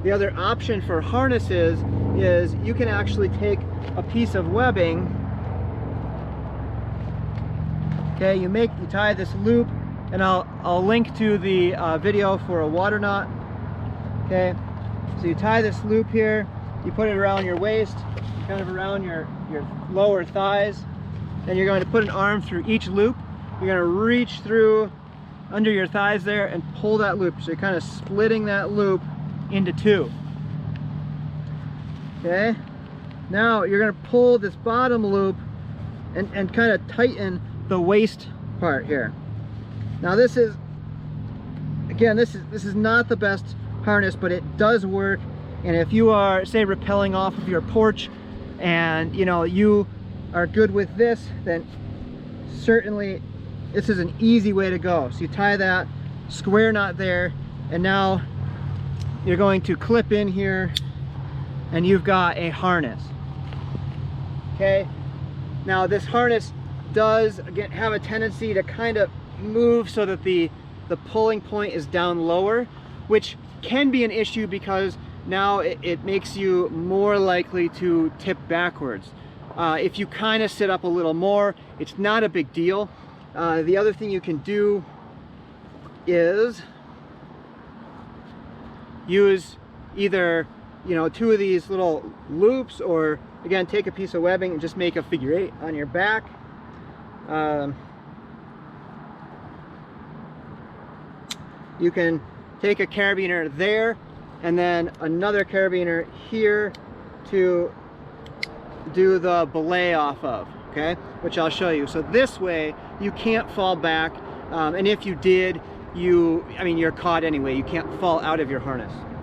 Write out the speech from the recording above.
The other option for harnesses is you can actually take a piece of webbing. Okay, you tie this loop, and I'll link to the video for a water knot. Okay, so you tie this loop here, you put it around your waist, kind of around your lower thighs. Then you're going to put an arm through each loop. You're going to reach through under your thighs there and pull that loop. So you're kind of splitting that loop into two. Okay, now you're going to pull this bottom loop and kind of tighten the waist part here. Now this is, again, this is not the best harness, but it does work. And if you are, say, rappelling off of your porch and you are good with this, then certainly this is an easy way to go. So you tie that square knot there, and now you're going to clip in here and you've got a harness. Okay, now this harness does again have a tendency to kind of move so that the pulling point is down lower, which can be an issue because now it makes you more likely to tip backwards. If you kind of sit up a little more, it's not a big deal. The other thing you can do is use either two of these little loops, or again take a piece of webbing and just make a figure 8 on your back. You can take a carabiner there and then another carabiner here to do the belay off of, okay, which I'll show you. So this way you can't fall back, and if you did, you're caught anyway. You can't fall out of your harness.